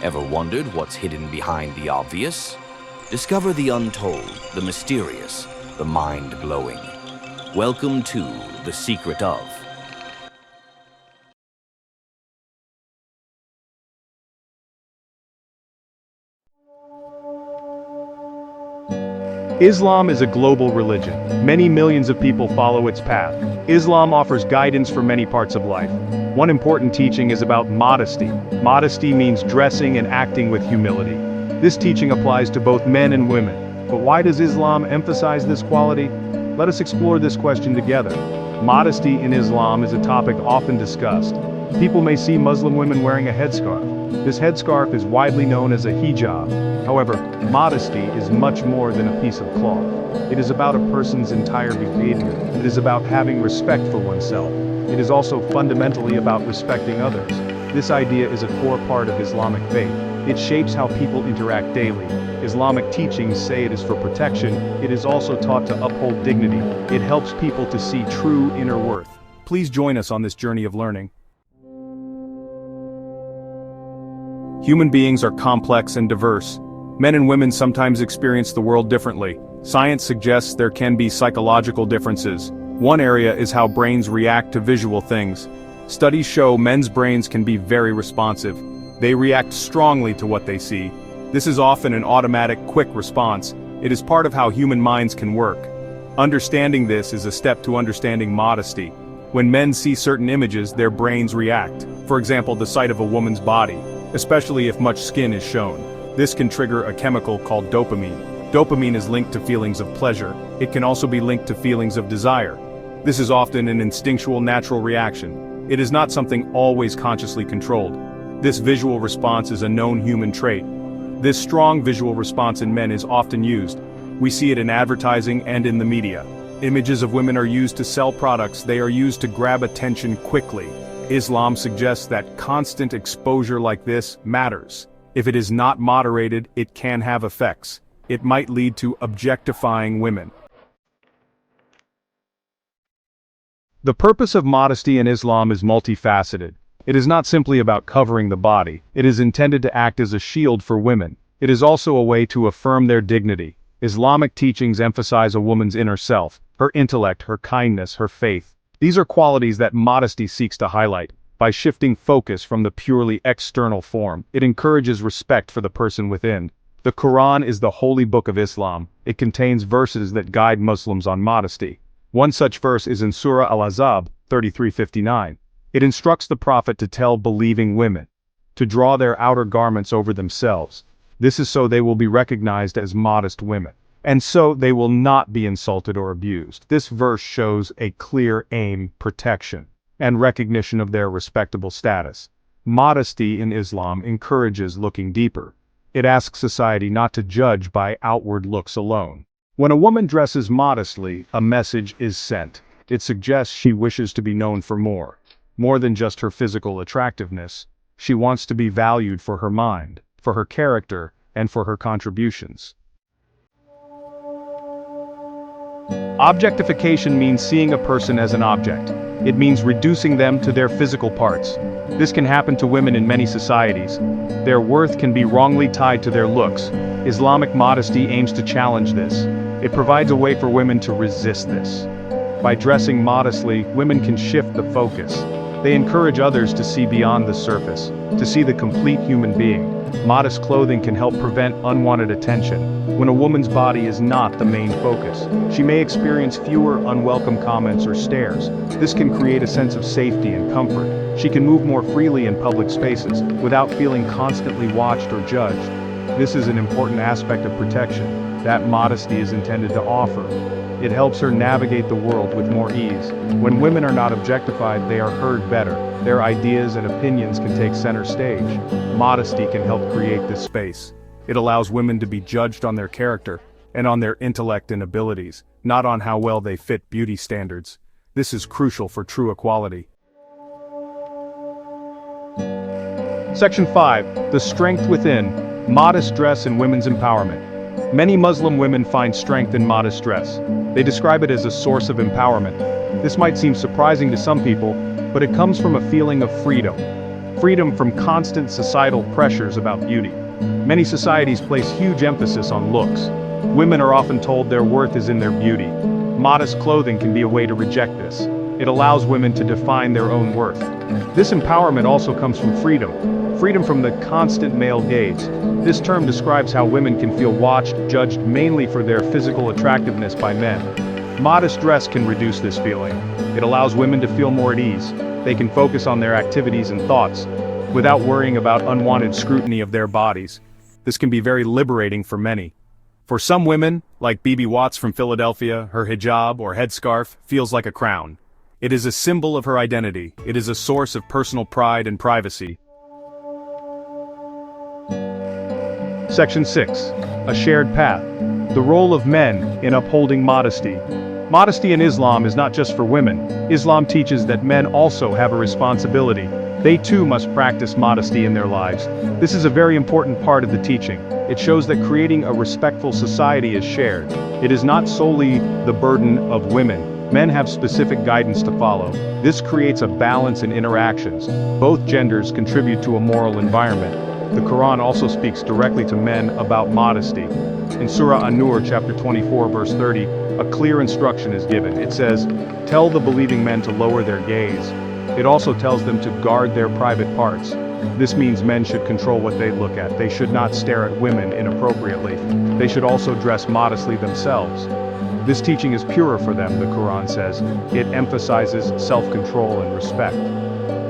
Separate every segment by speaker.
Speaker 1: Ever wondered what's hidden behind the obvious? Discover the untold, the mysterious, the mind-blowing. Welcome to The Secret of.
Speaker 2: Islam is a global religion. Many millions of people follow its path. Islam offers guidance for many parts of life. One important teaching is about modesty. Modesty means dressing and acting with humility. This teaching applies to both men and women. But why does Islam emphasize this quality? Let us explore this question together. Modesty in Islam is a topic often discussed. People may see Muslim women wearing a headscarf. This headscarf is widely known as a hijab. However, modesty is much more than a piece of cloth. It is about a person's entire behavior. It is about having respect for oneself. It is also fundamentally about respecting others. This idea is a core part of Islamic faith. It shapes how people interact daily. Islamic teachings say it is for protection. It is also taught to uphold dignity. It helps people to see true inner worth. Please join us on this journey of learning. Human beings are complex and diverse. Men and women sometimes experience the world differently. Science suggests there can be psychological differences. One area is how brains react to visual things. Studies show men's brains can be very responsive. They react strongly to what they see. This is often an automatic, quick response. It is part of how human minds can work. Understanding this is a step to understanding modesty. When men see certain images, their brains react. For example, the sight of a woman's body, especially if much skin is shown. This can trigger a chemical called dopamine. Dopamine is linked to feelings of pleasure. It can also be linked to feelings of desire. This is often an instinctual natural reaction. It is not something always consciously controlled. This visual response is a known human trait. This strong visual response in men is often used. We see it in advertising and in the media. Images of women are used to sell products. They are used to grab attention quickly. Islam suggests that constant exposure like this matters. If it is not moderated, it can have effects. It might lead to objectifying women. The purpose of modesty in Islam is multifaceted. It is not simply about covering the body. It is intended to act as a shield for women. It is also a way to affirm their dignity. Islamic teachings emphasize a woman's inner self, her intellect, her kindness, her faith. These are qualities that modesty seeks to highlight. By shifting focus from the purely external form, it encourages respect for the person within. The Quran is the holy book of Islam. It contains verses that guide Muslims on modesty. One such verse is in Surah Al-Ahzab 33:59. It instructs the Prophet to tell believing women to draw their outer garments over themselves. This is so they will be recognized as modest women, and so they will not be insulted or abused. This verse shows a clear aim, protection, and recognition of their respectable status. Modesty in Islam encourages looking deeper. It asks society not to judge by outward looks alone. When a woman dresses modestly, a message is sent. It suggests she wishes to be known for more than just her physical attractiveness. She wants to be valued for her mind, for her character, and for her contributions. Objectification means seeing a person as an object. It means reducing them to their physical parts. This can happen to women in many societies. Their worth can be wrongly tied to their looks. Islamic modesty aims to challenge this. It provides a way for women to resist this. By dressing modestly, women can shift the focus. They encourage others to see beyond the surface, to see the complete human being. Modest clothing can help prevent unwanted attention. When a woman's body is not the main focus, she may experience fewer unwelcome comments or stares. This can create a sense of safety and comfort. She can move more freely in public spaces, without feeling constantly watched or judged. This is an important aspect of protection that modesty is intended to offer. It helps her navigate the world with more ease. When women are not objectified, they are heard better. Their ideas and opinions can take center stage. Modesty can help create this space. It allows women to be judged on their character and on their intellect and abilities, not on how well they fit beauty standards. This is crucial for true equality. Section 5. The Strength Within. Modest dress and women's empowerment. Many Muslim women find strength in modest dress. They describe it as a source of empowerment. This might seem surprising to some people, but it comes from a feeling of freedom. freedom from constant societal pressures about beauty. Many societies place huge emphasis on looks. Women are often told their worth is in their beauty. Modest clothing can be a way to reject this. It allows women to define their own worth. This empowerment also comes from freedom. Freedom from the constant male gaze. This term describes how women can feel watched, judged mainly for their physical attractiveness by men. Modest dress can reduce this feeling. It allows women to feel more at ease. They can focus on their activities and thoughts, without worrying about unwanted scrutiny of their bodies. This can be very liberating for many. For some women, like BB Watts from Philadelphia, her hijab or headscarf feels like a crown. It is a symbol of her identity. It is a source of personal pride and privacy. Section 6. A shared path. The role of men in upholding modesty. Modesty in Islam is not just for women. Islam teaches that men also have a responsibility. They too must practice modesty in their lives. This is a very important part of the teaching. It shows that creating a respectful society is shared. It is not solely the burden of women. Men have specific guidance to follow. This creates a balance in interactions. Both genders contribute to a moral environment. The Quran also speaks directly to men about modesty. In Surah An-Nur chapter 24 verse 30, a clear instruction is given. It says, "Tell the believing men to lower their gaze." It also tells them to guard their private parts. This means men should control what they look at. They should not stare at women inappropriately. They should also dress modestly themselves. This teaching is purer for them, the Quran says. It emphasizes self-control and respect.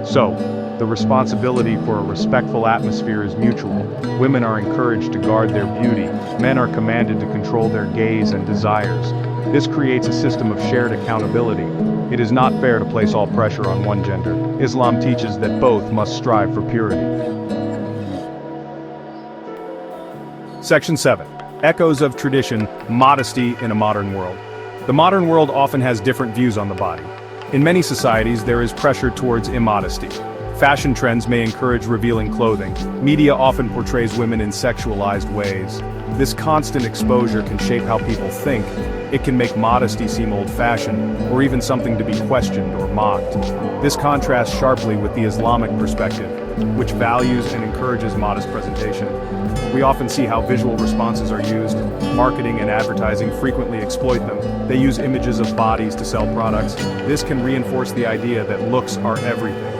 Speaker 2: So, the responsibility for a respectful atmosphere is mutual. Women are encouraged to guard their beauty. Men are commanded to control their gaze and desires. This creates a system of shared accountability. It is not fair to place all pressure on one gender. Islam teaches that both must strive for purity. Section 7. Echoes of tradition, modesty in a modern world. The modern world often has different views on the body. In many societies, there is pressure towards immodesty. Fashion trends may encourage revealing clothing. Media often portrays women in sexualized ways. This constant exposure can shape how people think. It can make modesty seem old-fashioned, or even something to be questioned or mocked. This contrasts sharply with the Islamic perspective, which values and encourages modest presentation. We often see how visual responses are used. Marketing and advertising frequently exploit them. They use images of bodies to sell products. This can reinforce the idea that looks are everything.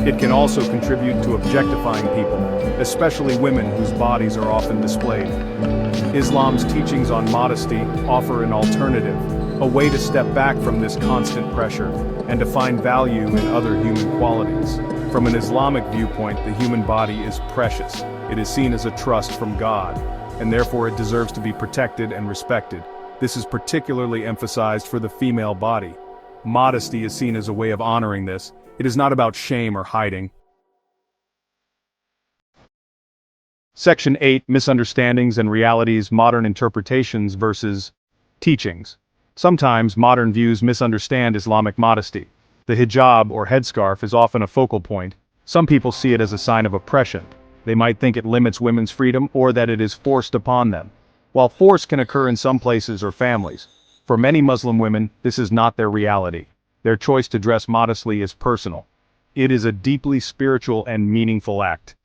Speaker 2: It can also contribute to objectifying people, especially women whose bodies are often displayed. Islam's teachings on modesty offer an alternative, a way to step back from this constant pressure, and to find value in other human qualities. From an Islamic viewpoint, the human body is precious. It is seen as a trust from God, and therefore it deserves to be protected and respected. This is particularly emphasized for the female body. Modesty is seen as a way of honoring this. It is not about shame or hiding. Section 8. Misunderstandings and realities, modern interpretations versus teachings. Sometimes modern views misunderstand Islamic modesty. The hijab or headscarf is often a focal point. Some people see it as a sign of oppression. They might think it limits women's freedom or that it is forced upon them. While force can occur in some places or families, for many Muslim women, this is not their reality. Their choice to dress modestly is personal. It is a deeply spiritual and meaningful act.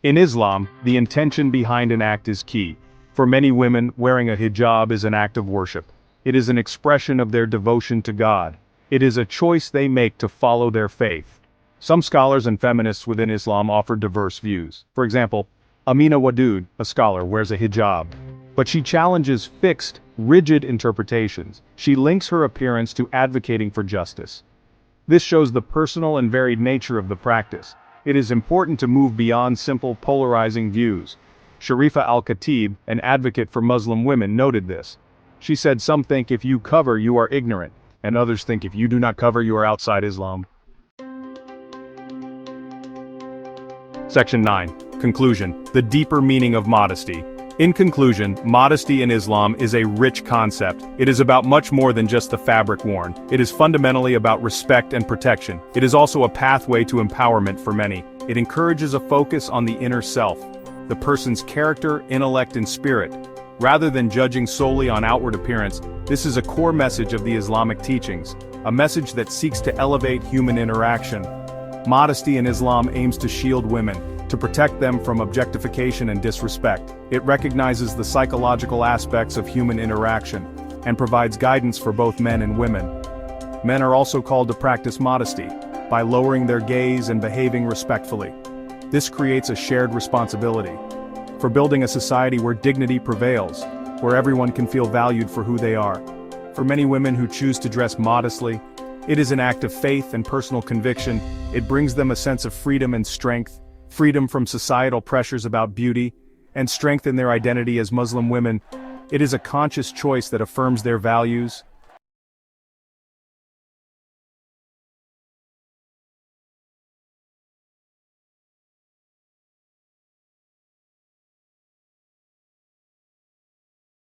Speaker 2: In Islam, the intention behind an act is key. For many women, wearing a hijab is an act of worship. It is an expression of their devotion to God. It is a choice they make to follow their faith. Some scholars and feminists within Islam offer diverse views. For example, Amina Wadud, a scholar, wears a hijab. But she challenges fixed, rigid interpretations. She links her appearance to advocating for justice. This shows the personal and varied nature of the practice. It is important to move beyond simple polarizing views. Sharifa al-Khatib, an advocate for Muslim women, noted this. She said, "Some think if you cover you are ignorant, and others think if you do not cover you are outside Islam." Section 9. Conclusion. The deeper meaning of modesty. In conclusion, modesty in Islam is a rich concept. It is about much more than just the fabric worn. It is fundamentally about respect and protection. It is also a pathway to empowerment for many. It encourages a focus on the inner self, the person's character, intellect, and spirit. Rather than judging solely on outward appearance, this is a core message of the Islamic teachings, a message that seeks to elevate human interaction. Modesty in Islam aims to shield women, to protect them from objectification and disrespect. It recognizes the psychological aspects of human interaction, and provides guidance for both men and women. Men are also called to practice modesty, by lowering their gaze and behaving respectfully. This creates a shared responsibility for building a society where dignity prevails, where everyone can feel valued for who they are. For many women who choose to dress modestly, it is an act of faith and personal conviction. It brings them a sense of freedom and strength, freedom from societal pressures about beauty, and strength in their identity as Muslim women. It is a conscious choice that affirms their values,